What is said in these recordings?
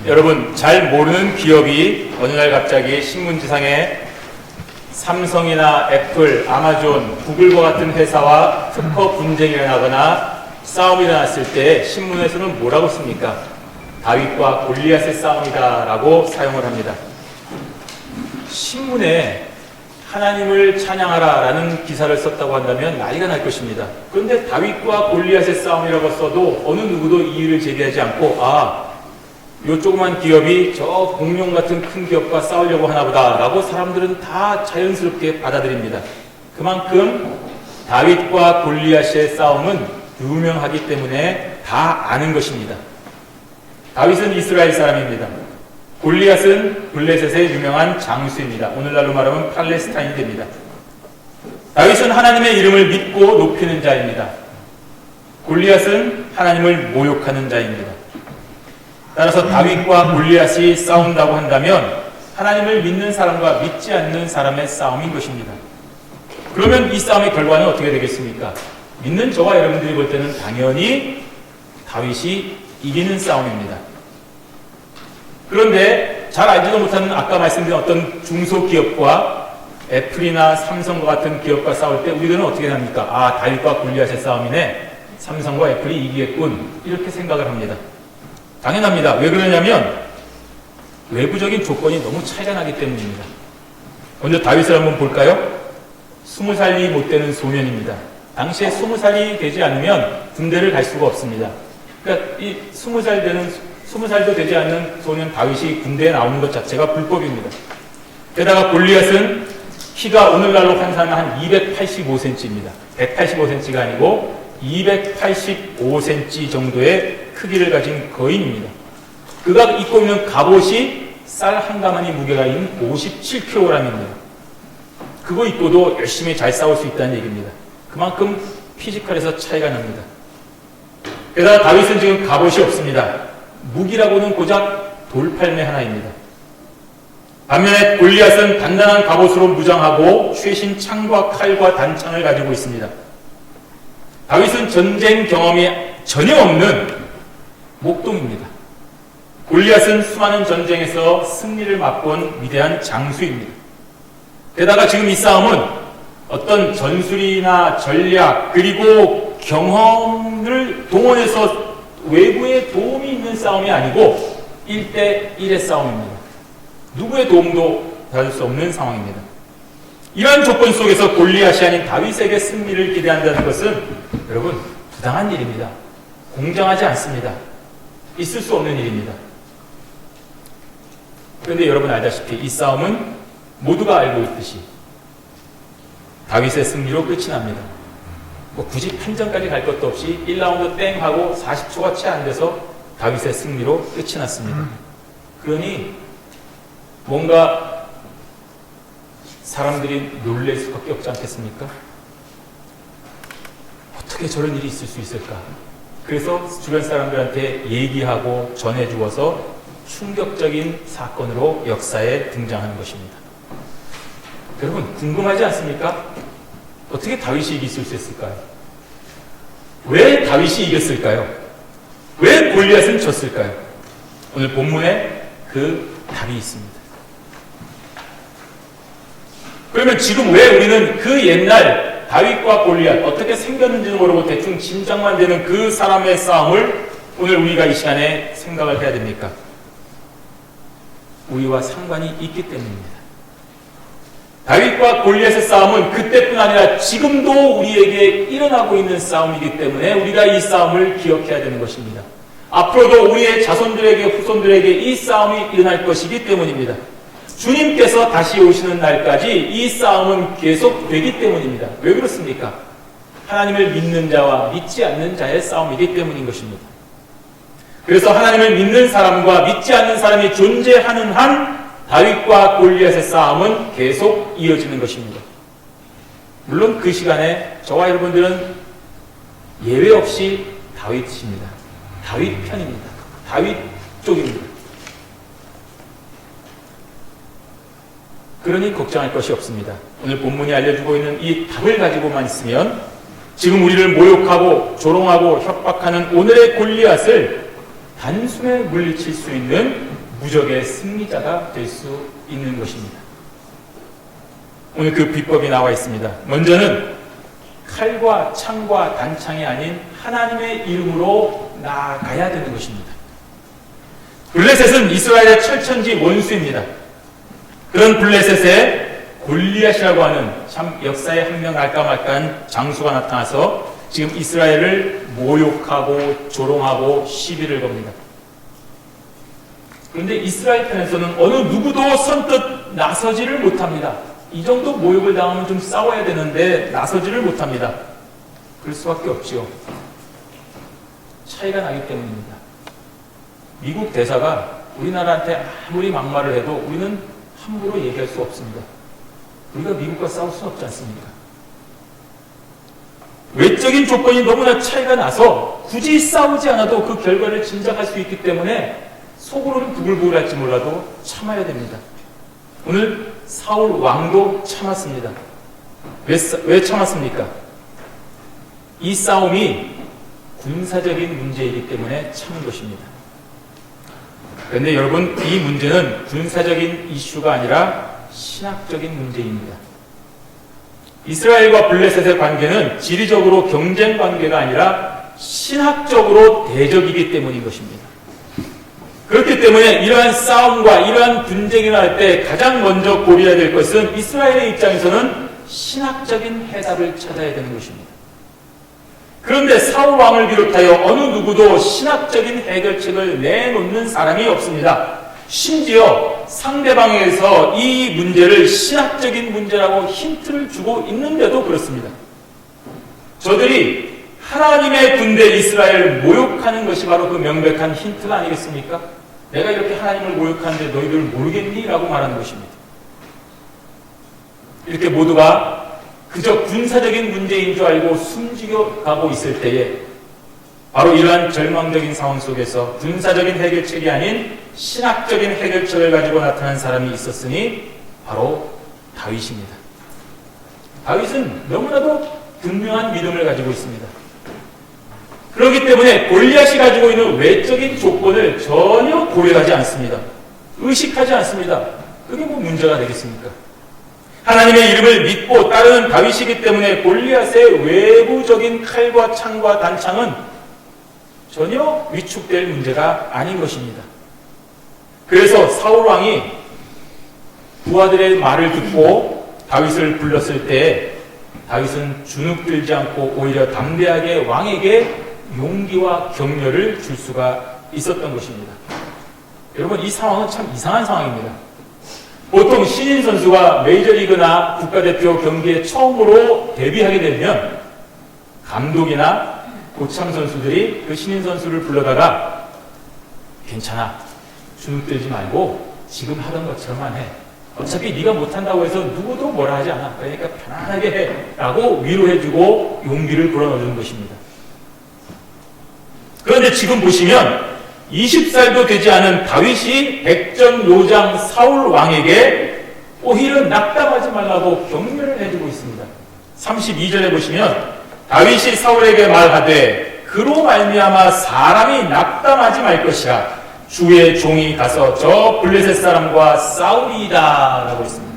여러분, 잘 모르는 기업이 어느 날 갑자기 신문지상에 삼성이나 애플, 아마존, 구글과 같은 회사와 특허 분쟁이 일어나거나 싸움이 일어났을 때 신문에서는 뭐라고 씁니까? 다윗과 골리앗의 싸움이다 라고 사용을 합니다. 신문에 하나님을 찬양하라 라는 기사를 썼다고 한다면 난리가 날 것입니다. 그런데 다윗과 골리앗의 싸움이라고 써도 어느 누구도 이의를 제기하지 않고 요 조그만 기업이 저 공룡 같은 큰 기업과 싸우려고 하나보다 라고 사람들은 다 자연스럽게 받아들입니다. 그만큼 다윗과 골리앗의 싸움은 유명하기 때문에 다 아는 것입니다. 다윗은 이스라엘 사람입니다. 골리앗은 블레셋의 유명한 장수입니다. 오늘날로 말하면 팔레스타인이 됩니다. 다윗은 하나님의 이름을 믿고 높이는 자입니다. 골리앗은 하나님을 모욕하는 자입니다. 따라서 다윗과 골리앗이 싸운다고 한다면 하나님을 믿는 사람과 믿지 않는 사람의 싸움인 것입니다. 그러면 이 싸움의 결과는 어떻게 되겠습니까? 믿는 저와 여러분들이 볼 때는 당연히 다윗이 이기는 싸움입니다. 그런데 잘 알지도 못하는 아까 말씀드린 어떤 중소기업과 애플이나 삼성과 같은 기업과 싸울 때 우리들은 어떻게 합니까? 다윗과 골리앗의 싸움이네. 삼성과 애플이 이기겠군. 이렇게 생각을 합니다. 당연합니다. 왜 그러냐면 외부적인 조건이 너무 차이가 나기 때문입니다. 먼저 다윗을 한번 볼까요? 20살이 못 되는 소년입니다. 당시에 20살이 되지 않으면 군대를 갈 수가 없습니다. 그러니까 이 20살도 되지 않는 소년 다윗이 군대에 나오는 것 자체가 불법입니다. 게다가 골리앗은 키가 오늘날로 환산하면 한 285cm입니다. 185cm가 아니고 285cm 정도의 크기를 가진 거인입니다. 그가 입고 있는 갑옷이 쌀 한 가마니 무게가 있는 57kg입니다. 그거 입고도 열심히 잘 싸울 수 있다는 얘기입니다. 그만큼 피지컬에서 차이가 납니다. 게다가 다윗은 지금 갑옷이 없습니다. 무기라고는 고작 돌팔매 하나입니다. 반면에 골리앗은 단단한 갑옷으로 무장하고 최신 창과 칼과 단창을 가지고 있습니다. 다윗은 전쟁 경험이 전혀 없는 목동입니다. 골리앗은 수많은 전쟁에서 승리를 맛본 위대한 장수입니다. 게다가 지금 이 싸움은 어떤 전술이나 전략 그리고 경험을 동원해서 외부의 도움이 있는 싸움이 아니고 1대1의 싸움입니다. 누구의 도움도 받을 수 없는 상황입니다. 이러한 조건 속에서 골리앗이 아닌 다윗에게 승리를 기대한다는 것은 여러분 부당한 일입니다. 공정하지 않습니다. 있을 수 없는 일입니다. 그런데 여러분 알다시피 이 싸움은 모두가 알고 있듯이 다윗의 승리로 끝이 납니다. 굳이 판정까지 갈 것도 없이 1라운드 땡 하고 40초가 채 안 돼서 다윗의 승리로 끝이 났습니다. 그러니 뭔가 사람들이 놀랄 수밖에 없지 않겠습니까? 어떻게 저런 일이 있을 수 있을까? 그래서 주변 사람들한테 얘기하고 전해주어서 충격적인 사건으로 역사에 등장하는 것입니다. 여러분 궁금하지 않습니까? 어떻게 다윗이 이길 수 있었을까요? 왜 다윗이 이겼을까요? 왜 골리앗은 졌을까요? 오늘 본문에 그 답이 있습니다. 그러면 지금 왜 우리는 그 옛날 다윗과 골리앗 어떻게 생겼는지도 모르고 대충 짐작만 되는 그 사람의 싸움을 오늘 우리가 이 시간에 생각을 해야 됩니까? 우리와 상관이 있기 때문입니다. 다윗과 골리앗의 싸움은 그때뿐 아니라 지금도 우리에게 일어나고 있는 싸움이기 때문에 우리가 이 싸움을 기억해야 되는 것입니다. 앞으로도 우리의 자손들에게 후손들에게 이 싸움이 일어날 것이기 때문입니다. 주님께서 다시 오시는 날까지 이 싸움은 계속되기 때문입니다. 왜 그렇습니까? 하나님을 믿는 자와 믿지 않는 자의 싸움이기 때문인 것입니다. 그래서 하나님을 믿는 사람과 믿지 않는 사람이 존재하는 한 다윗과 골리앗의 싸움은 계속 이어지는 것입니다. 물론 그 시간에 저와 여러분들은 예외 없이 다윗입니다. 다윗 편입니다. 다윗 쪽입니다. 그러니 걱정할 것이 없습니다. 오늘 본문이 알려주고 있는 이 답을 가지고만 있으면 지금 우리를 모욕하고 조롱하고 협박하는 오늘의 골리앗을 단숨에 물리칠 수 있는 무적의 승리자가 될 수 있는 것입니다. 오늘 그 비법이 나와 있습니다. 먼저는 칼과 창과 단창이 아닌 하나님의 이름으로 나아가야 되는 것입니다. 블레셋은 이스라엘의 철천지 원수입니다. 그런 블레셋에 골리앗이라고 하는 참 역사에 한 명 알까 말까한 장수가 나타나서 지금 이스라엘을 모욕하고 조롱하고 시비를 겁니다. 그런데 이스라엘 편에서는 어느 누구도 선뜻 나서지를 못합니다. 이 정도 모욕을 당하면 좀 싸워야 되는데 나서지를 못합니다. 그럴 수밖에 없지요. 차이가 나기 때문입니다. 미국 대사가 우리나라한테 아무리 막말을 해도 우리는 함부로 얘기할 수 없습니다. 우리가 미국과 싸울 수는 없지 않습니까? 외적인 조건이 너무나 차이가 나서 굳이 싸우지 않아도 그 결과를 짐작할 수 있기 때문에 속으로는 부글부글 할지 몰라도 참아야 됩니다. 오늘 사울 왕도 참았습니다. 왜 참았습니까? 이 싸움이 군사적인 문제이기 때문에 참은 것입니다. 그런데 여러분, 이 문제는 군사적인 이슈가 아니라 신학적인 문제입니다. 이스라엘과 블레셋의 관계는 지리적으로 경쟁 관계가 아니라 신학적으로 대적이기 때문인 것입니다. 그렇기 때문에 이러한 싸움과 이러한 분쟁이 날 때 가장 먼저 고려해야 될 것은 이스라엘의 입장에서는 신학적인 해답을 찾아야 되는 것입니다. 그런데 사울 왕을 비롯하여 어느 누구도 신학적인 해결책을 내놓는 사람이 없습니다. 심지어 상대방에서 이 문제를 신학적인 문제라고 힌트를 주고 있는데도 그렇습니다. 저들이 하나님의 군대 이스라엘을 모욕하는 것이 바로 그 명백한 힌트가 아니겠습니까? 내가 이렇게 하나님을 모욕하는데 너희들 모르겠니? 라고 말하는 것입니다. 이렇게 모두가 그저 군사적인 문제인 줄 알고 숨지겨가고 있을 때에 바로 이러한 절망적인 상황 속에서 군사적인 해결책이 아닌 신학적인 해결책을 가지고 나타난 사람이 있었으니 바로 다윗입니다. 다윗은 너무나도 분명한 믿음을 가지고 있습니다. 그렇기 때문에 골리앗이 가지고 있는 외적인 조건을 전혀 고려하지 않습니다. 의식하지 않습니다. 그게 뭐 문제가 되겠습니까? 하나님의 이름을 믿고 따르는 다윗이기 때문에 골리앗의 외부적인 칼과 창과 단창은 전혀 위축될 문제가 아닌 것입니다. 그래서 사울 왕이 부하들의 말을 듣고 다윗을 불렀을 때 다윗은 주눅들지 않고 오히려 담대하게 왕에게 용기와 격려를 줄 수가 있었던 것입니다. 여러분, 이 상황은 참 이상한 상황입니다. 보통 신인 선수가 메이저리그나 국가대표 경기에 처음으로 데뷔하게 되면 감독이나 고참 선수들이 그 신인 선수를 불러다가 괜찮아, 주눅들지 말고 지금 하던 것처럼만 해. 어차피 네가 못한다고 해서 누구도 뭐라 하지 않아. 그러니까 편안하게 해. 라고 위로해주고 용기를 불어넣어주는 것입니다. 그런데 지금 보시면 20살도 되지 않은 다윗이 백전 요장 사울 왕에게 오히려 낙담하지 말라고 격려를 해주고 있습니다. 32절에 보시면 다윗이 사울에게 말하되 그로 말미암아 사람이 낙담하지 말 것이라 주의 종이 가서 저 블레셋 사람과 싸우리이다 라고 있습니다.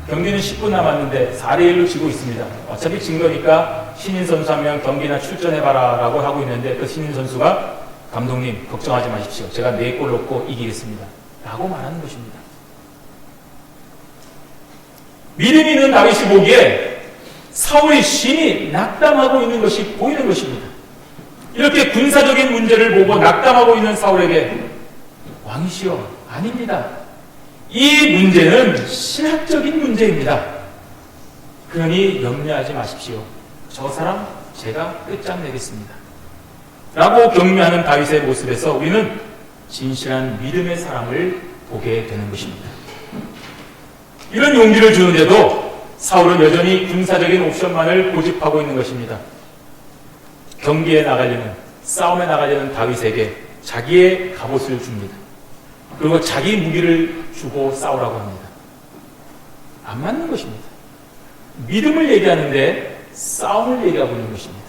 경기는 10분 남았는데 4대1로 지고 있습니다. 어차피 진 거니까 신인 선수 한 명 경기나 출전해봐라 라고 하고 있는데 그 신인 선수가 감독님 걱정하지 마십시오. 제가 4골 넣고 이기겠습니다. 라고 말하는 것입니다. 믿음이 있는 다윗이 보기에 사울이 심히 낙담하고 있는 것이 보이는 것입니다. 이렇게 군사적인 문제를 보고 낙담하고 있는 사울에게 왕이시여, 아닙니다. 이 문제는 신학적인 문제입니다. 그러니 염려하지 마십시오. 저 사람 제가 끝장내겠습니다. 라고 격려하는 다윗의 모습에서 우리는 진실한 믿음의 사람을 보게 되는 것입니다. 이런 용기를 주는데도 사울은 여전히 군사적인 옵션만을 고집하고 있는 것입니다. 경기에 나가려는, 싸움에 나가려는 다윗에게 자기의 갑옷을 줍니다. 그리고 자기 무기를 주고 싸우라고 합니다. 안 맞는 것입니다. 믿음을 얘기하는데 싸움을 얘기하고 있는 것입니다.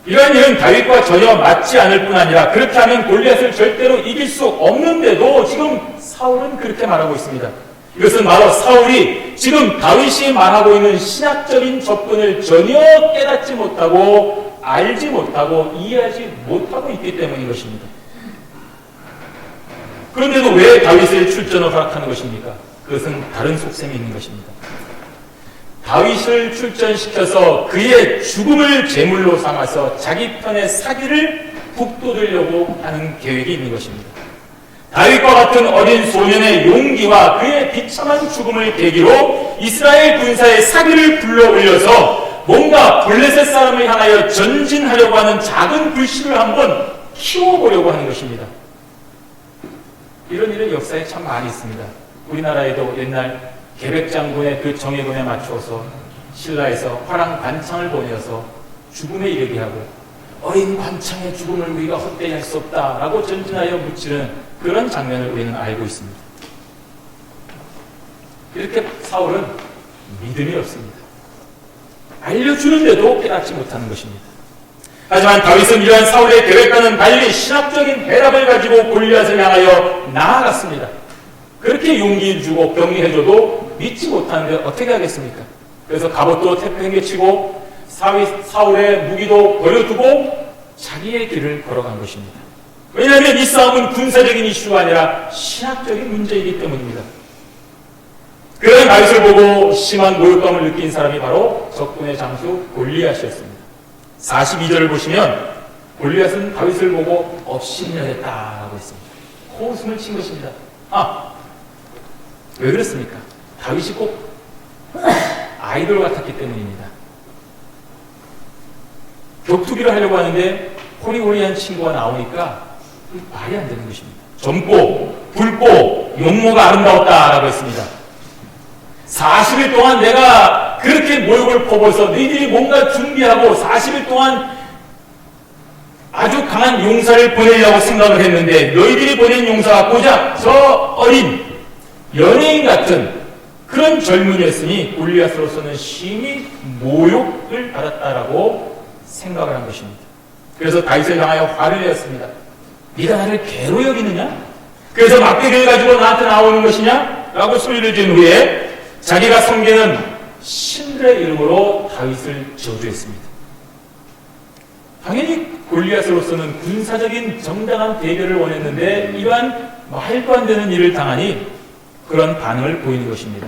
이러한 일은 다윗과 전혀 맞지 않을 뿐 아니라 그렇게 하면 골리앗을 절대로 이길 수 없는데도 지금 사울은 그렇게 말하고 있습니다. 이것은 바로 사울이 지금 다윗이 말하고 있는 신학적인 접근을 전혀 깨닫지 못하고 알지 못하고 이해하지 못하고 있기 때문인 것입니다. 그런데도 왜 다윗의 출전을 허락하는 것입니까? 그것은 다른 속셈이 있는 것입니다. 다윗을 출전시켜서 그의 죽음을 제물로 삼아서 자기 편의 사기를 북돋으려고 하는 계획이 있는 것입니다. 다윗과 같은 어린 소년의 용기와 그의 비참한 죽음을 계기로 이스라엘 군사의 사기를 불러 올려서 뭔가 블레셋 사람을 향하여 전진하려고 하는 작은 불씨를 한번 키워보려고 하는 것입니다. 이런 일은 역사에 참 많이 있습니다. 우리나라에도 옛날 계백장군의 그 정예금에 맞추어서 신라에서 화랑 관창을 보내어서 죽음에 이르게 하고 어린 관창의 죽음을 우리가 헛되이 할 수 없다라고 전진하여 묻히는 그런 장면을 우리는 알고 있습니다. 이렇게 사울은 믿음이 없습니다. 알려주는데도 깨닫지 못하는 것입니다. 하지만 다윗은 이러한 사울의 계획과는 달리 신학적인 해답을 가지고 골리앗을 향하여 나아갔습니다. 그렇게 용기를 주고 격려해줘도 믿지 못하는데 어떻게 하겠습니까? 그래서 갑옷도 태평해치고 사울의 무기도 버려두고 자기의 길을 걸어간 것입니다. 왜냐하면 이 싸움은 군사적인 이슈가 아니라 신학적인 문제이기 때문입니다. 그런 다윗을 보고 심한 모욕감을 느낀 사람이 바로 적군의 장수 골리앗이었습니다. 42절을 보시면 골리앗은 다윗을 보고 업신여겼다라고 했습니다. 코웃음을 친 것입니다. 왜 그렇습니까? 다윗이 꼭 아이돌 같았기 때문입니다. 격투기를 하려고 하는데 호리호리한 친구가 나오니까 말이 안 되는 것입니다. 젊고 붉고 용모가 아름다웠다라고 했습니다. 40일 동안 내가 그렇게 모욕을 퍼부어서 너희들이 뭔가 준비하고 40일 동안 아주 강한 용사를 보내려고 생각을 했는데 너희들이 보낸 용사가 고작 저 어린 연예인 같은 그런 젊은이였으니 골리앗으로서는 심히 모욕을 받았다라고 생각을 한 것입니다. 그래서 다윗을 향하여 화를 내었습니다. 네가 나를 개로 여기느냐? 그래서 막대기를 가지고 나한테 나오는 것이냐? 라고 소리를 지은 후에 자기가 섬기는 신들의 이름으로 다윗을 저주했습니다. 당연히 골리앗으로서는 군사적인 정당한 대결을 원했는데 이러한 말도 안 되는 일을 당하니 그런 반응을 보이는 것입니다.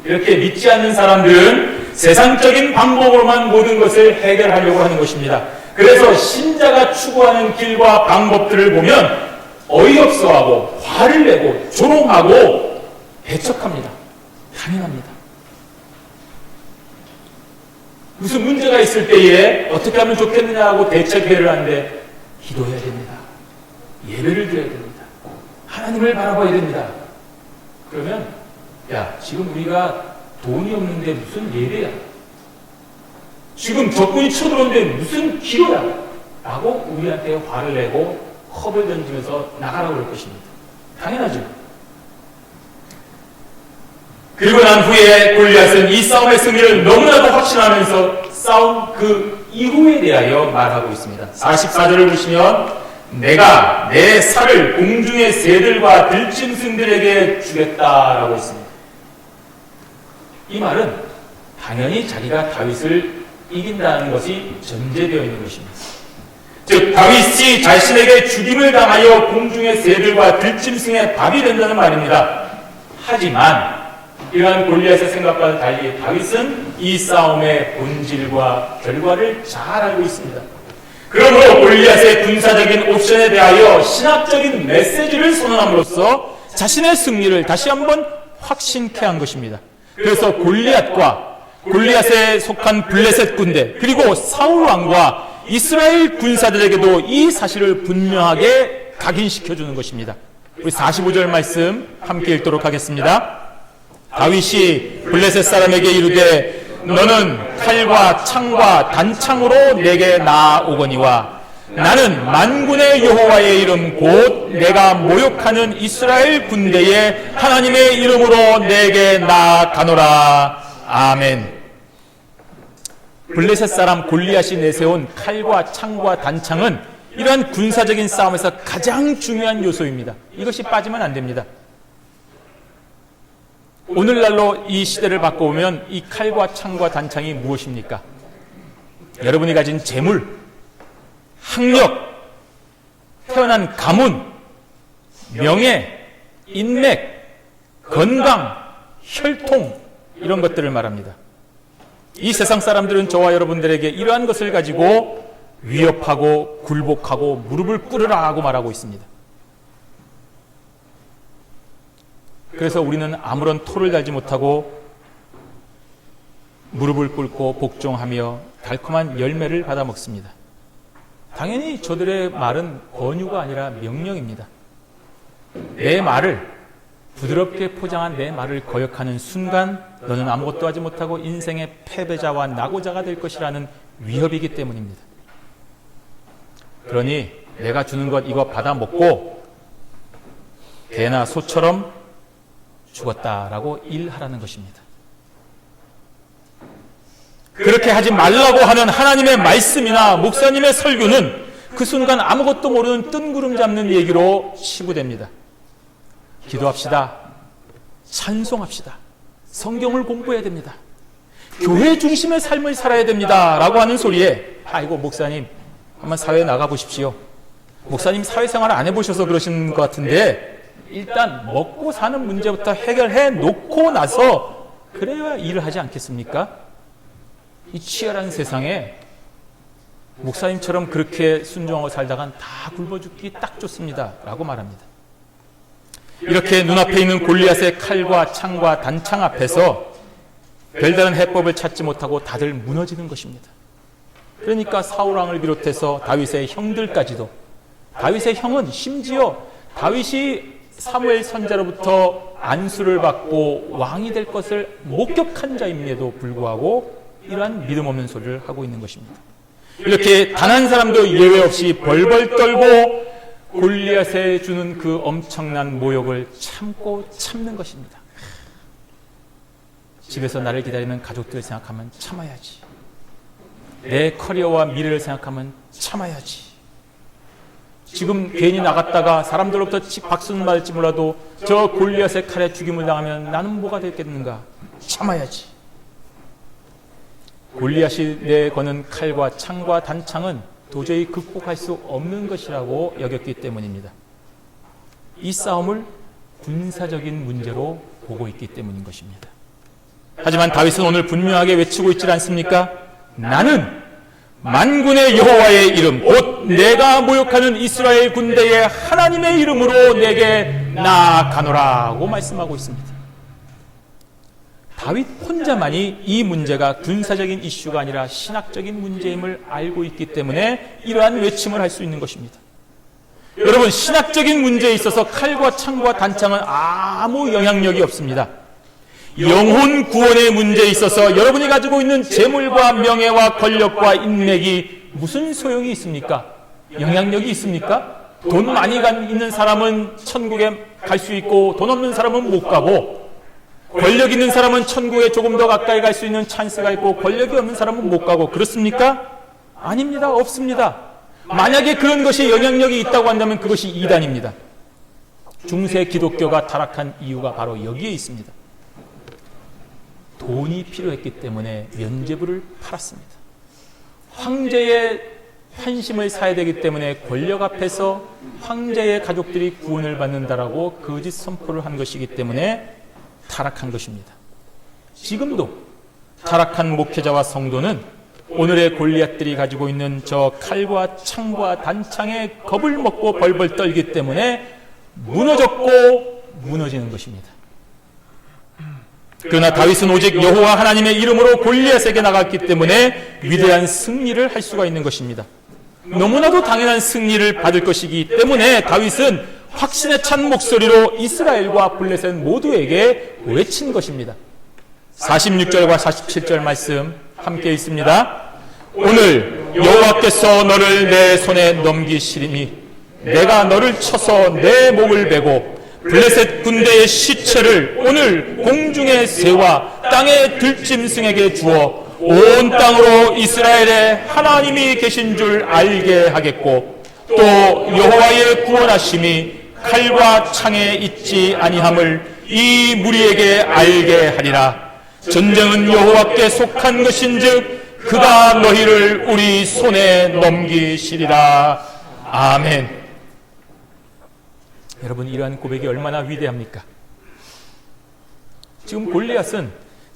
이렇게 믿지 않는 사람들은 세상적인 방법으로만 모든 것을 해결하려고 하는 것입니다. 그래서 신자가 추구하는 길과 방법들을 보면 어이없어하고 화를 내고 조롱하고 배척합니다. 당연합니다. 무슨 문제가 있을 때에 어떻게 하면 좋겠느냐고 대책회의를 하는데 기도해야 됩니다. 예배를 드려야 됩니다. 하나님을 바라봐야 됩니다. 그러면 지금 우리가 돈이 없는데 무슨 예배야? 지금 적군이 쳐들어오는데 무슨 기도야? 라고 우리한테 화를 내고 컵을 던지면서 나가라고 그럴 것입니다. 당연하죠. 그리고 난 후에 골리앗은 이 싸움의 승리를 너무나도 확신하면서 싸움 그 이후에 대하여 말하고 있습니다. 44절을 보시면 내가 내 살을 공중의 새들과 들짐승들에게 주겠다라고 했습니다. 이 말은 당연히 자기가 다윗을 이긴다는 것이 전제되어 있는 것입니다. 즉 다윗이 자신에게 죽임을 당하여 공중의 새들과 들짐승의 밥이 된다는 말입니다. 하지만 이러한 골리앗의 생각과는 달리 다윗은 이 싸움의 본질과 결과를 잘 알고 있습니다. 그러므로 골리앗의 군사적인 옵션에 대하여 신학적인 메시지를 선언함으로써 자신의 승리를 다시 한번 확신케 한 것입니다. 그래서 골리앗에 속한 블레셋 군대 그리고 사울 왕과 이스라엘 군사들에게도 이 사실을 분명하게 각인시켜주는 것입니다. 우리 45절 말씀 함께 읽도록 하겠습니다. 다윗이 블레셋 사람에게 이르되 너는 칼과 창과 단창으로 내게 나아오거니와 나는 만군의 여호와의 이름 곧 내가 모욕하는 이스라엘 군대의 하나님의 이름으로 내게 나아가노라. 아멘. 블레셋 사람 골리앗이 내세운 칼과 창과 단창은 이러한 군사적인 싸움에서 가장 중요한 요소입니다. 이것이 빠지면 안 됩니다. 오늘날로 이 시대를 바꿔보면 이 칼과 창과 단창이 무엇입니까? 여러분이 가진 재물, 학력, 태어난 가문, 명예, 인맥, 건강, 혈통, 이런 것들을 말합니다. 이 세상 사람들은 저와 여러분들에게 이러한 것을 가지고 위협하고 굴복하고 무릎을 꿇으라 하고 말하고 있습니다. 그래서 우리는 아무런 토를 달지 못하고 무릎을 꿇고 복종하며 달콤한 열매를 받아 먹습니다. 당연히 저들의 말은 권유가 아니라 명령입니다. 내 말을, 부드럽게 포장한 내 말을 거역하는 순간 너는 아무것도 하지 못하고 인생의 패배자와 낙오자가 될 것이라는 위협이기 때문입니다. 그러니 내가 주는 것 이거 받아 먹고 개나 소처럼 죽었다라고 일하라는 것입니다. 그렇게 하지 말라고 하는 하나님의 말씀이나 목사님의 설교는 그 순간 아무것도 모르는 뜬구름 잡는 얘기로 치부됩니다. 기도합시다. 찬송합시다. 성경을 공부해야 됩니다. 교회 중심의 삶을 살아야 됩니다. 라고 하는 소리에 아이고 목사님 한번 사회에 나가보십시오. 목사님 사회생활 안 해보셔서 그러신 것 같은데 일단 먹고 사는 문제부터 해결해 놓고 나서 그래야 일을 하지 않겠습니까? 이 치열한 세상에 목사님처럼 그렇게 순종하고 살다간 다 굶어 죽기 딱 좋습니다. 라고 말합니다. 이렇게 눈앞에 있는 골리앗의 칼과 창과 단창 앞에서 별다른 해법을 찾지 못하고 다들 무너지는 것입니다. 그러니까 사울왕을 비롯해서 다윗의 형들까지도, 다윗의 형은 심지어 다윗이 사무엘 선지자로부터 안수를 받고 왕이 될 것을 목격한 자임에도 불구하고 이러한 믿음 없는 소리를 하고 있는 것입니다. 이렇게 단 한 사람도 예외 없이 벌벌 떨고 골리앗에 주는 그 엄청난 모욕을 참고 참는 것입니다. 집에서 나를 기다리는 가족들을 생각하면 참아야지. 내 커리어와 미래를 생각하면 참아야지. 지금 괜히 나갔다가 사람들로부터 박수는 받을지 몰라도 저 골리앗의 칼에 죽임을 당하면 나는 뭐가 되겠는가? 참아야지. 골리앗이 내거는 칼과 창과 단창은 도저히 극복할 수 없는 것이라고 여겼기 때문입니다. 이 싸움을 군사적인 문제로 보고 있기 때문인 것입니다. 하지만 다윗은 오늘 분명하게 외치고 있지 않습니까? 나는 만군의 여호와의 이름, 곧 내가 모욕하는 이스라엘 군대의 하나님의 이름으로 내게 나아가노라고 말씀하고 있습니다. 다윗 혼자만이 이 문제가 군사적인 이슈가 아니라 신학적인 문제임을 알고 있기 때문에 이러한 외침을 할 수 있는 것입니다. 여러분, 신학적인 문제에 있어서 칼과 창과 단창은 아무 영향력이 없습니다. 영혼 구원의 문제에 있어서 여러분이 가지고 있는 재물과 명예와 권력과 인맥이 무슨 소용이 있습니까? 영향력이 있습니까? 돈 많이 있는 사람은 천국에 갈 수 있고 돈 없는 사람은 못 가고, 권력 있는 사람은 천국에 조금 더 가까이 갈 수 있는 찬스가 있고 권력이 없는 사람은 못 가고, 그렇습니까? 아닙니다. 없습니다. 만약에 그런 것이 영향력이 있다고 한다면 그것이 이단입니다. 중세 기독교가 타락한 이유가 바로 여기에 있습니다. 돈이 필요했기 때문에 면죄부를 팔았습니다. 황제의 환심을 사야 되기 때문에 권력 앞에서 황제의 가족들이 구원을 받는다라고 거짓 선포를 한 것이기 때문에 타락한 것입니다. 지금도 타락한 목회자와 성도는 오늘의 골리앗들이 가지고 있는 저 칼과 창과 단창에 겁을 먹고 벌벌 떨기 때문에 무너졌고 무너지는 것입니다. 그러나 다윗은 오직 여호와 하나님의 이름으로 골리앗에게 나갔기 때문에 위대한 승리를 할 수가 있는 것입니다. 너무나도 당연한 승리를 받을 것이기 때문에 다윗은 확신에 찬 목소리로 이스라엘과 블레셋 모두에게 외친 것입니다. 46절과 47절 말씀 함께 있습니다. 오늘 여호와께서 너를 내 손에 넘기시리니 내가 너를 쳐서 내 목을 베고 블레셋 군대의 시체를 오늘 공중의 새와 땅의 들짐승에게 주어 온 땅으로 이스라엘의 하나님이 계신 줄 알게 하겠고 또 여호와의 구원하심이 칼과 창에 있지 아니함을 이 무리에게 알게 하리라. 전쟁은 여호와께 속한 것인즉 그가 너희를 우리 손에 넘기시리라. 아멘. 여러분, 이러한 고백이 얼마나 위대합니까? 지금 골리앗은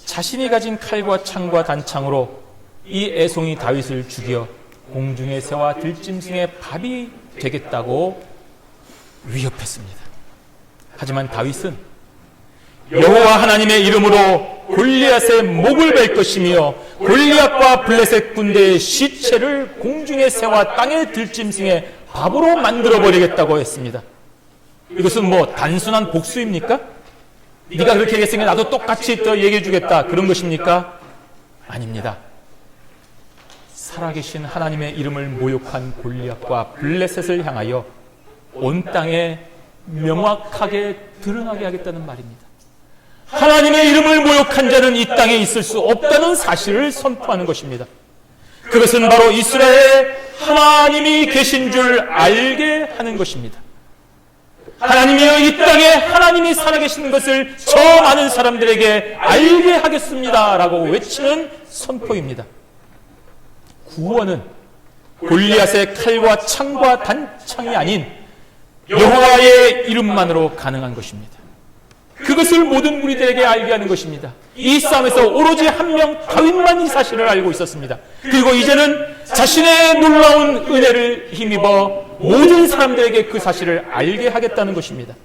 자신이 가진 칼과 창과 단창으로 이 애송이 다윗을 죽여 공중의 새와 들짐승의 밥이 되겠다고 위협했습니다. 하지만 다윗은 여호와 하나님의 이름으로 골리앗의 목을 벨 것이며 골리앗과 블레셋 군대의 시체를 공중의 새와 땅의 들짐승의 밥으로 만들어버리겠다고 했습니다. 이것은 뭐 단순한 복수입니까? 네가 그렇게 얘기했으니까 나도 똑같이 또 얘기해 주겠다, 그런 것입니까? 아닙니다. 살아계신 하나님의 이름을 모욕한 골리앗과 블레셋을 향하여 온 땅에 명확하게 드러나게 하겠다는 말입니다. 하나님의 이름을 모욕한 자는 이 땅에 있을 수 없다는 사실을 선포하는 것입니다. 그것은 바로 이스라엘에 하나님이 계신 줄 알게 하는 것입니다. 하나님이여, 이 땅에 하나님이 살아계시는 것을 저 많은 사람들에게 알게 하겠습니다 라고 외치는 선포입니다. 구원은 골리앗의 칼과 창과 단창이 아닌 여호와의 이름만으로 가능한 것입니다. 그것을 모든 무리들에게 알게 하는 것입니다. 이 싸움에서 오로지 한 명 다윗만 이 사실을 알고 있었습니다. 그리고 이제는 자신의 놀라운 은혜를 힘입어 모든 사람들에게 그 사실을 알게 하겠다는 것입니다.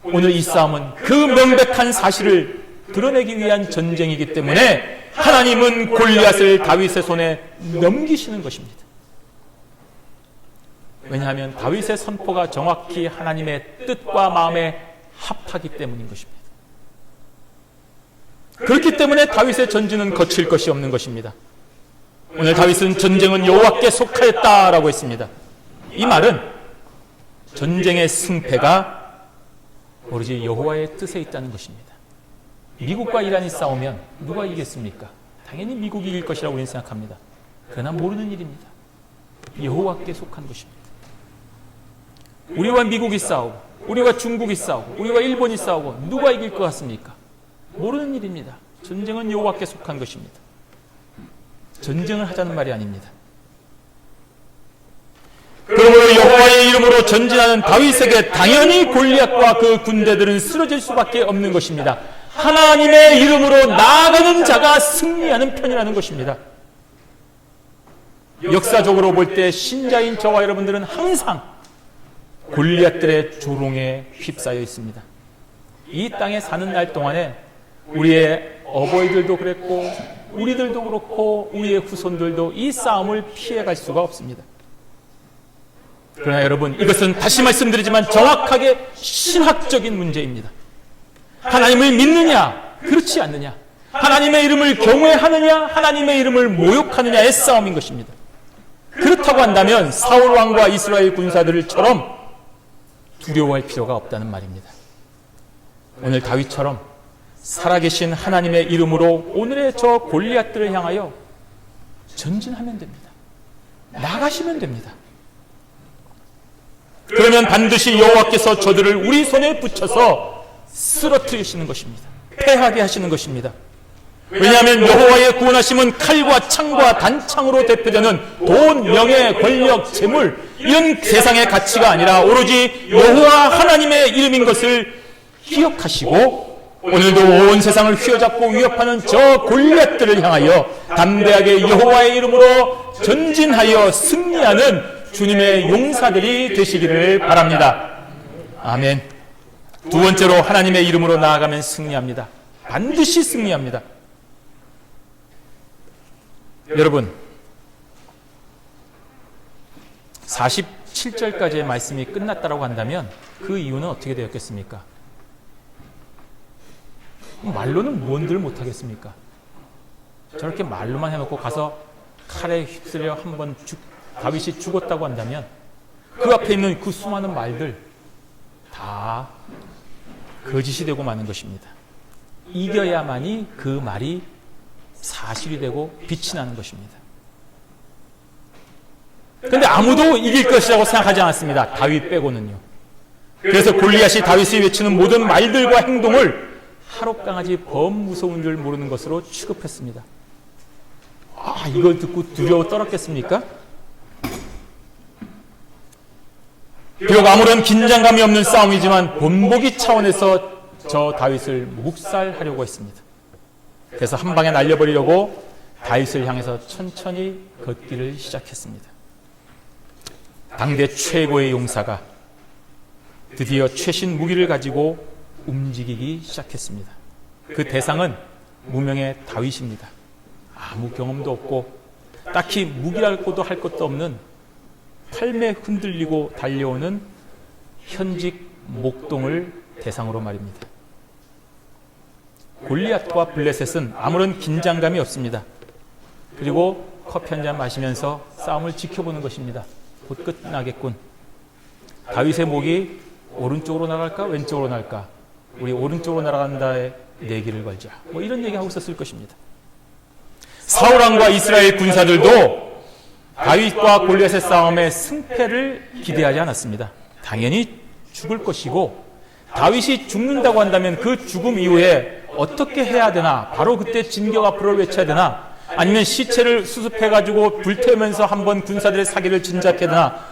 오늘 이 싸움은 그 명백한 사실을 드러내기 위한 전쟁이기 때문에 하나님은 골리앗을 다윗의 손에 넘기시는 것입니다. 왜냐하면 다윗의 선포가 정확히 하나님의 뜻과 마음에 합하기 때문인 것입니다. 그렇기 때문에 다윗의 전진은 거칠 것이 없는 것입니다. 오늘 다윗은 전쟁은 여호와께 속하였다라고 했습니다. 이 말은 전쟁의 승패가 오로지 여호와의 뜻에 있다는 것입니다. 미국과 이란이 싸우면 누가 이기겠습니까? 당연히 미국이 이길 것이라고 우리는 생각합니다. 그러나 모르는 일입니다. 여호와께 속한 것입니다. 우리와 미국이 싸우고 우리와 중국이 싸우고 우리와 일본이 싸우고 누가 이길 것 같습니까? 모르는 일입니다. 전쟁은 여호와께 속한 것입니다. 전쟁을 하자는 말이 아닙니다. 그러므로 여호와의 이름으로 전진하는 다윗에게 당연히 골리앗과 그 군대들은 쓰러질 수밖에 없는 것입니다. 하나님의 이름으로 나아가는 자가 승리하는 편이라는 것입니다. 역사적으로 볼 때 신자인 저와 여러분들은 항상 골리앗들의 조롱에 휩싸여 있습니다. 이 땅에 사는 날 동안에 우리의 어버이들도 그랬고 우리들도 그렇고 우리의 후손들도 이 싸움을 피해갈 수가 없습니다. 그러나 여러분, 이것은 다시 말씀드리지만 정확하게 신학적인 문제입니다. 하나님을 믿느냐, 그렇지 않느냐, 하나님의 이름을 경외하느냐, 하나님의 이름을 모욕하느냐의 싸움인 것입니다. 그렇다고 한다면 사울 왕과 이스라엘 군사들처럼 두려워할 필요가 없다는 말입니다. 오늘 다윗처럼 살아계신 하나님의 이름으로 오늘의 저 골리앗들을 향하여 전진하면 됩니다. 나가시면 됩니다. 그러면 반드시 여호와께서 저들을 우리 손에 붙여서 쓰러뜨리시는 것입니다. 패하게 하시는 것입니다. 왜냐하면 여호와의 구원하심은 칼과 창과 단창으로 대표되는 돈, 명예, 권력, 재물, 이런 세상의 가치가 아니라 오로지 여호와 하나님의 이름인 것을 기억하시고 오늘도 온 세상을 휘어잡고 위협하는 저 골리앗들을 향하여 담대하게 여호와의 이름으로 전진하여 승리하는 주님의 용사들이 되시기를 바랍니다. 아멘. 두 번째로 하나님의 이름으로 나아가면 승리합니다. 반드시 승리합니다. 여러분, 47절까지의 말씀이 끝났다고 한다면 그 이유는 어떻게 되었겠습니까? 말로는 뭔들 못하겠습니까? 저렇게 말로만 해놓고 가서 칼에 휩쓸려 한번 다윗이 죽었다고 한다면 그 앞에 있는 그 수많은 말들 다 거짓이 되고 마는 것입니다. 이겨야만이 그 말이 사실이 되고 빛이 나는 것입니다. 그런데 아무도 이길 것이라고 생각하지 않았습니다. 다윗 빼고는요. 그래서 골리앗이 다윗이 외치는 모든 말들과 행동을 하룻강아지 범무서운 줄 모르는 것으로 취급했습니다. 이걸 듣고 두려워 떨었겠습니까? 비록 아무런 긴장감이 없는 싸움이지만 본보기 차원에서 저 다윗을 묵살하려고 했습니다. 그래서 한 방에 날려버리려고 다윗을 향해서 천천히 걷기를 시작했습니다. 당대 최고의 용사가 드디어 최신 무기를 가지고 움직이기 시작했습니다. 그 대상은 무명의 다윗입니다. 아무 경험도 없고 딱히 무기랄고도 할 것도 없는 삶에 흔들리고 달려오는 현직 목동을 대상으로 말입니다. 골리앗과 블레셋은 아무런 긴장감이 없습니다. 그리고 커피 한 잔 마시면서 싸움을 지켜보는 것입니다. 곧 끝나겠군. 다윗의 목이 오른쪽으로 날아갈까 왼쪽으로 날까, 우리 오른쪽으로 날아간다에 내기를 걸자, 이런 얘기하고 있었을 것입니다. 사울왕과 이스라엘 군사들도 다윗과 골리앗의 싸움의 승패를 기대하지 않았습니다. 당연히 죽을 것이고 다윗이 죽는다고 한다면 그 죽음 이후에 어떻게 해야 되나, 바로 그때 진격 앞으로 외쳐야 되나, 아니면 시체를 수습해가지고 불태우면서 한번 군사들의 사기를 진작해야 되나,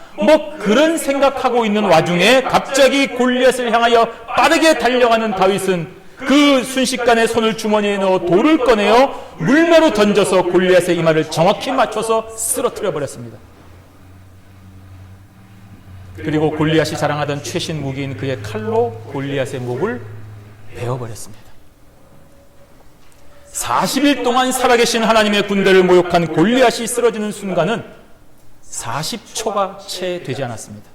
그런 생각하고 있는 와중에 갑자기 골리앗을 향하여 빠르게 달려가는 다윗은 그 순식간에 손을 주머니에 넣어 돌을 꺼내어 물매로 던져서 골리앗의 이마를 정확히 맞춰서 쓰러뜨려 버렸습니다. 그리고 골리앗이 자랑하던 최신 무기인 그의 칼로 골리앗의 목을 베어버렸습니다. 40일 동안 살아계신 하나님의 군대를 모욕한 골리앗이 쓰러지는 순간은 40초가 채 되지 않았습니다.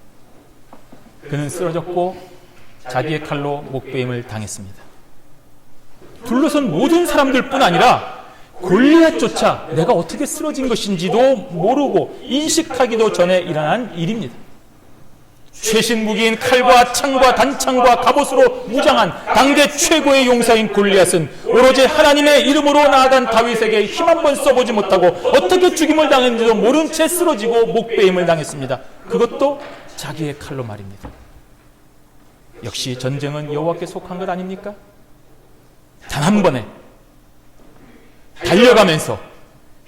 그는 쓰러졌고 자기의 칼로 목베임을 당했습니다. 둘러선 모든 사람들뿐 아니라 골리앗조차 내가 어떻게 쓰러진 것인지도 모르고 인식하기도 전에 일어난 일입니다. 최신 무기인 칼과 창과 단창과 갑옷으로 무장한 당대 최고의 용사인 골리앗은 오로지 하나님의 이름으로 나아간 다윗에게 힘 한번 써보지 못하고 어떻게 죽임을 당했는지도 모른 채 쓰러지고 목베임을 당했습니다. 그것도 자기의 칼로 말입니다. 역시 전쟁은 여호와께 속한 것 아닙니까? 단 한 번에 달려가면서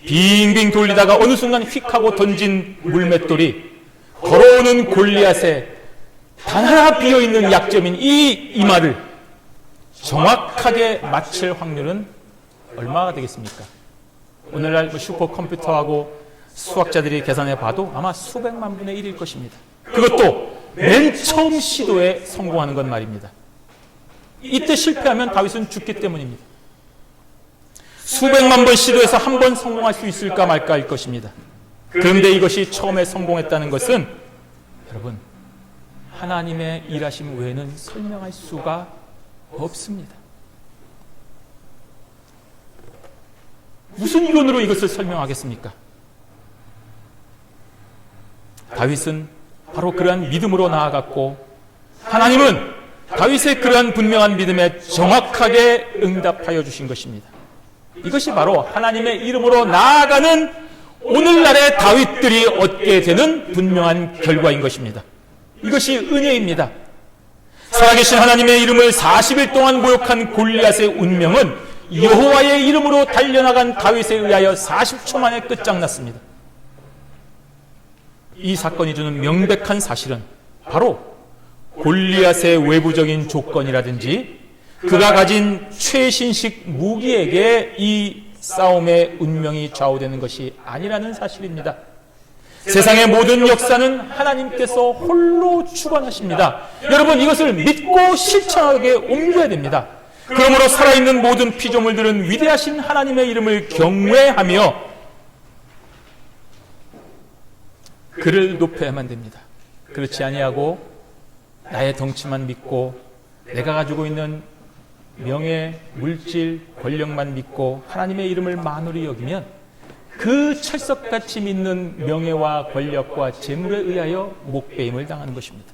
빙빙 돌리다가 어느 순간 휙 하고 던진 물맷돌이 걸어오는 골리앗의 단 하나 비어있는 약점인 이 이마를 정확하게 맞힐 확률은 얼마가 되겠습니까? 오늘날 슈퍼컴퓨터하고 수학자들이 계산해 봐도 아마 수백만 분의 1일 것입니다. 그것도 맨 처음 시도에 성공하는 건 말입니다. 이때 실패하면 다윗은 죽기 때문입니다. 수백만 번 시도해서 한 번 성공할 수 있을까 말까일 것입니다. 그런데 이것이 처음에 성공했다는 것은 여러분, 하나님의 일하심 외에는 설명할 수가 없습니다. 무슨 이론으로 이것을 설명하겠습니까? 다윗은 바로 그러한 믿음으로 나아갔고 하나님은 다윗의 그러한 분명한 믿음에 정확하게 응답하여 주신 것입니다. 이것이 바로 하나님의 이름으로 나아가는 오늘날의 다윗들이 얻게 되는 분명한 결과인 것입니다. 이것이 은혜입니다. 살아계신 하나님의 이름을 40일 동안 모욕한 골리앗의 운명은 여호와의 이름으로 달려나간 다윗에 의하여 40초 만에 끝장났습니다. 이 사건이 주는 명백한 사실은 바로 골리앗의 외부적인 조건이라든지 그가 가진 최신식 무기에게 이 싸움의 운명이 좌우되는 것이 아니라는 사실입니다. 세상의 모든 역사는 하나님께서 홀로 주관하십니다. 여러분, 이것을 믿고 실천하게 옮겨야 됩니다. 그러므로 살아있는 모든 피조물들은 위대하신 하나님의 이름을 경외하며 그를 높여야만 됩니다. 그렇지 아니하고 나의 덩치만 믿고 내가 가지고 있는 명예, 물질, 권력만 믿고 하나님의 이름을 만홀히 여기면 그 철석같이 믿는 명예와 권력과 재물에 의하여 목베임을 당하는 것입니다.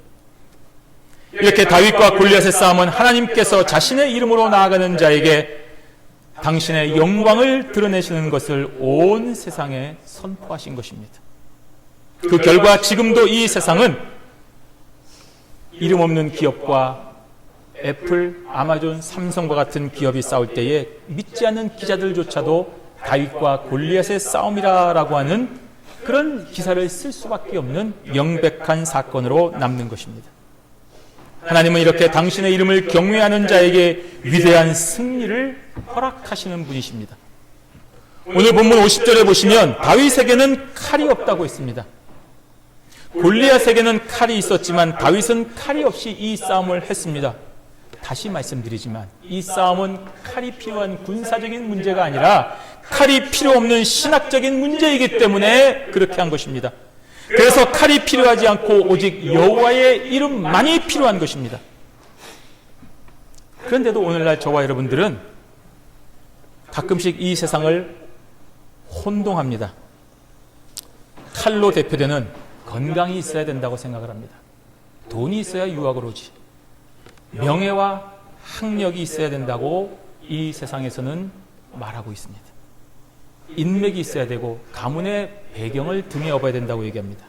이렇게 다윗과 골리앗의 싸움은 하나님께서 자신의 이름으로 나아가는 자에게 당신의 영광을 드러내시는 것을 온 세상에 선포하신 것입니다. 그 결과 지금도 이 세상은 이름 없는 기업과 애플, 아마존, 삼성과 같은 기업이 싸울 때에 믿지 않는 기자들조차도 다윗과 골리앗의 싸움이라고 하는 그런 기사를 쓸 수밖에 없는 명백한 사건으로 남는 것입니다. 하나님은 이렇게 당신의 이름을 경외하는 자에게 위대한 승리를 허락하시는 분이십니다. 오늘 본문 50절에 보시면 다윗에게는 칼이 없다고 했습니다. 골리앗에게는 칼이 있었지만 다윗은 칼이 없이 이 싸움을 했습니다. 다시 말씀드리지만 이 싸움은 칼이 필요한 군사적인 문제가 아니라 칼이 필요 없는 신학적인 문제이기 때문에 그렇게 한 것입니다. 그래서 칼이 필요하지 않고 오직 여호와의 이름만이 필요한 것입니다. 그런데도 오늘날 저와 여러분들은 가끔씩 이 세상을 혼동합니다. 칼로 대표되는 건강이 있어야 된다고 생각을 합니다. 돈이 있어야 유학을 오지. 명예와 학력이 있어야 된다고 이 세상에서는 말하고 있습니다. 인맥이 있어야 되고 가문의 배경을 등에 업어야 된다고 얘기합니다.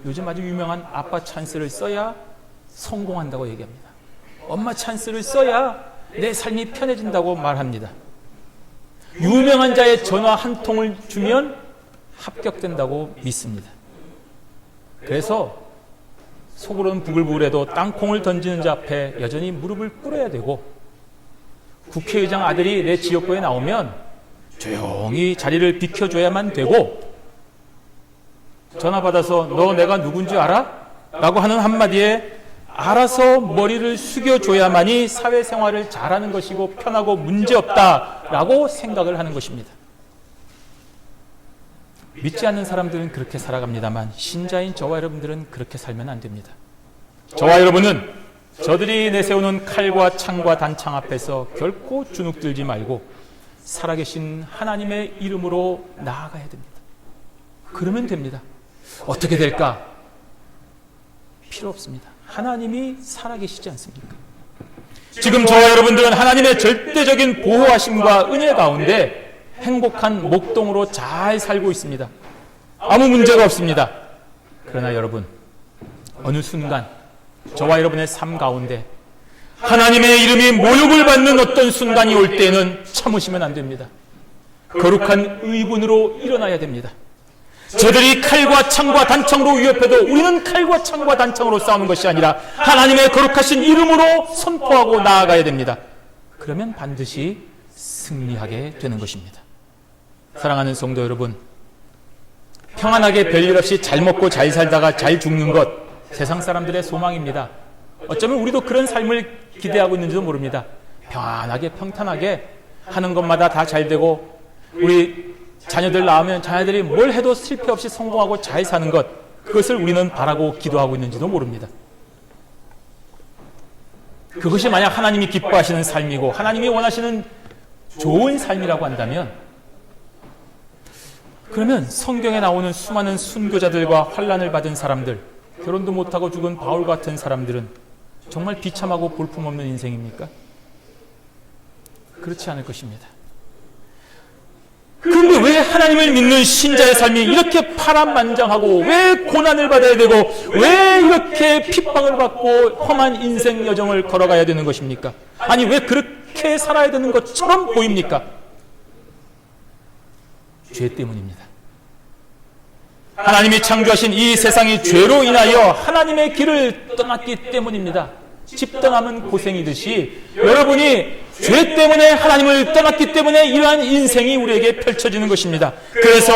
요즘 아주 유명한 아빠 찬스를 써야 성공한다고 얘기합니다. 엄마 찬스를 써야 내 삶이 편해진다고 말합니다. 유명한 자의 전화 한 통을 주면 합격된다고 믿습니다. 그래서 속으로는 부글부글해도 땅콩을 던지는 자 앞에 여전히 무릎을 꿇어야 되고, 국회의장 아들이 내 지역구에 나오면 조용히 자리를 비켜줘야만 되고, 전화 받아서 너 내가 누군지 알아? 라고 하는 한마디에 알아서 머리를 숙여줘야만이 사회생활을 잘하는 것이고 편하고 문제없다라고 생각을 하는 것입니다. 믿지 않는 사람들은 그렇게 살아갑니다만 신자인 저와 여러분들은 그렇게 살면 안 됩니다. 저와 여러분은 저들이 내세우는 칼과 창과 단창 앞에서 결코 주눅들지 말고 살아계신 하나님의 이름으로 나아가야 됩니다. 그러면 됩니다. 어떻게 될까? 필요 없습니다. 하나님이 살아계시지 않습니까? 지금 저와 여러분들은 하나님의 절대적인 보호하심과 은혜 가운데 행복한 목동으로 잘 살고 있습니다. 아무 문제가 없습니다. 그러나 여러분, 어느 순간 저와 여러분의 삶 가운데 하나님의 이름이 모욕을 받는 어떤 순간이 올 때는 참으시면 안 됩니다. 거룩한 의군으로 일어나야 됩니다. 저들이 칼과 창과 단창으로 위협해도 우리는 칼과 창과 단창으로 싸우는 것이 아니라 하나님의 거룩하신 이름으로 선포하고 나아가야 됩니다. 그러면 반드시 승리하게 되는 것입니다. 사랑하는 성도 여러분, 평안하게 별일 없이 잘 먹고 잘 살다가 잘 죽는 것, 세상 사람들의 소망입니다. 어쩌면 우리도 그런 삶을 기대하고 있는지도 모릅니다. 평안하게 평탄하게 하는 것마다 다 잘 되고, 우리 자녀들 낳으면 자녀들이 뭘 해도 실패 없이 성공하고 잘 사는 것, 그것을 우리는 바라고 기도하고 있는지도 모릅니다. 그것이 만약 하나님이 기뻐하시는 삶이고 하나님이 원하시는 좋은 삶이라고 한다면, 그러면 성경에 나오는 수많은 순교자들과 환난을 받은 사람들, 결혼도 못하고 죽은 바울 같은 사람들은 정말 비참하고 볼품없는 인생입니까? 그렇지 않을 것입니다. 그런데 왜 하나님을 믿는 신자의 삶이 이렇게 파란만장하고, 왜 고난을 받아야 되고, 왜 이렇게 핍박을 받고 험한 인생 여정을 걸어가야 되는 것입니까? 아니, 왜 그렇게 살아야 되는 것처럼 보입니까? 죄 때문입니다. 하나님이 창조하신 이 세상이 죄로 인하여 하나님의 길을 떠났기 때문입니다. 집 떠나면 고생이듯이 여러분이 죄 때문에 하나님을 떠났기 때문에 이러한 인생이 우리에게 펼쳐지는 것입니다. 그래서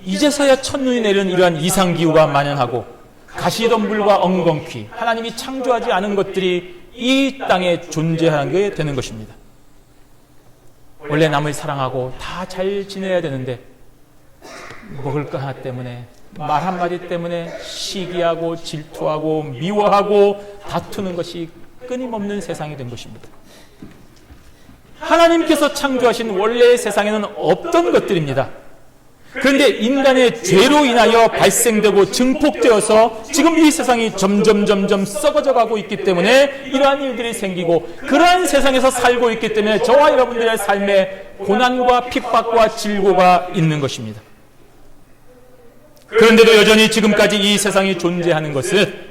이제서야 첫눈이 내리는 이러한 이상기후가 만연하고 가시덤불과 엉겅퀴, 하나님이 창조하지 않은 것들이 이 땅에 존재하게 되는 것입니다. 원래 남을 사랑하고 다 잘 지내야 되는데 먹을 거 하나 때문에, 말 한마디 때문에 시기하고 질투하고 미워하고 다투는 것이 끊임없는 세상이 된 것입니다. 하나님께서 창조하신 원래의 세상에는 없던 것들입니다. 그런데 인간의 죄로 인하여 발생되고 증폭되어서 지금 이 세상이 점점 썩어져 가고 있기 때문에 이러한 일들이 생기고, 그러한 세상에서 살고 있기 때문에 저와 여러분들의 삶에 고난과 핍박과 질고가 있는 것입니다. 그런데도 여전히 지금까지 이 세상이 존재하는 것은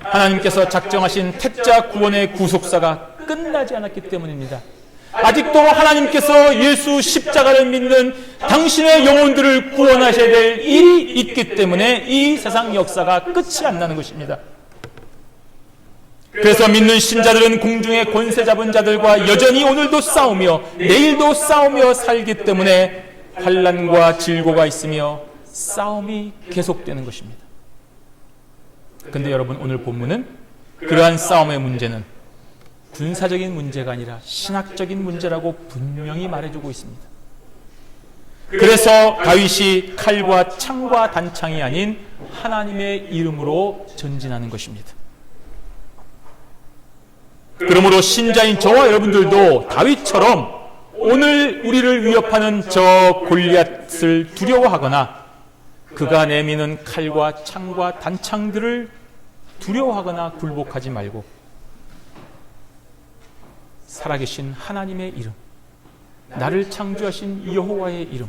하나님께서 작정하신 태자 구원의 구속사가 끝나지 않았기 때문입니다. 아직도 하나님께서 예수 십자가를 믿는 당신의 영혼들을 구원하셔야 될 일이 있기 때문에 이 세상 역사가 끝이 안 나는 것입니다. 그래서 믿는 신자들은 공중의 권세 잡은 자들과 여전히 오늘도 싸우며 내일도 싸우며 살기 때문에 환난과 질고가 있으며 싸움이 계속되는 것입니다. 그런데 여러분, 오늘 본문은 그러한 싸움의 문제는 군사적인 문제가 아니라 신학적인 문제라고 분명히 말해주고 있습니다. 그래서 다윗이 칼과 창과 단창이 아닌 하나님의 이름으로 전진하는 것입니다. 그러므로 신자인 저와 여러분들도 다윗처럼 오늘 우리를 위협하는 저 골리앗을 두려워하거나 그가 내미는 칼과 창과 단창들을 두려워하거나 굴복하지 말고 살아계신 하나님의 이름, 나를 창조하신 여호와의 이름,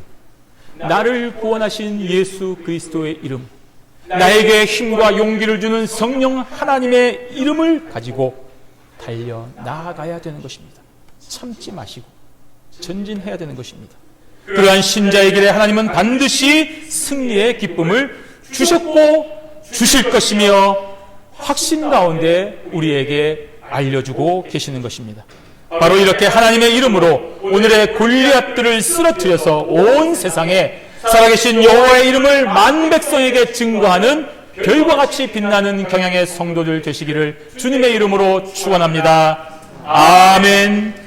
나를 구원하신 예수 그리스도의 이름, 나에게 힘과 용기를 주는 성령 하나님의 이름을 가지고 달려 나아가야 되는 것입니다. 참지 마시고 전진해야 되는 것입니다. 그러한 신자의 길에 하나님은 반드시 승리의 기쁨을 주셨고 주실 것이며 확신 가운데 우리에게 알려주고 계시는 것입니다. 바로 이렇게 하나님의 이름으로 오늘의 골리앗들을 쓰러뜨려서 온 세상에 살아계신 여호와의 이름을 만 백성에게 증거하는 별과 같이 빛나는 경향의 성도들 되시기를 주님의 이름으로 축원합니다. 아멘.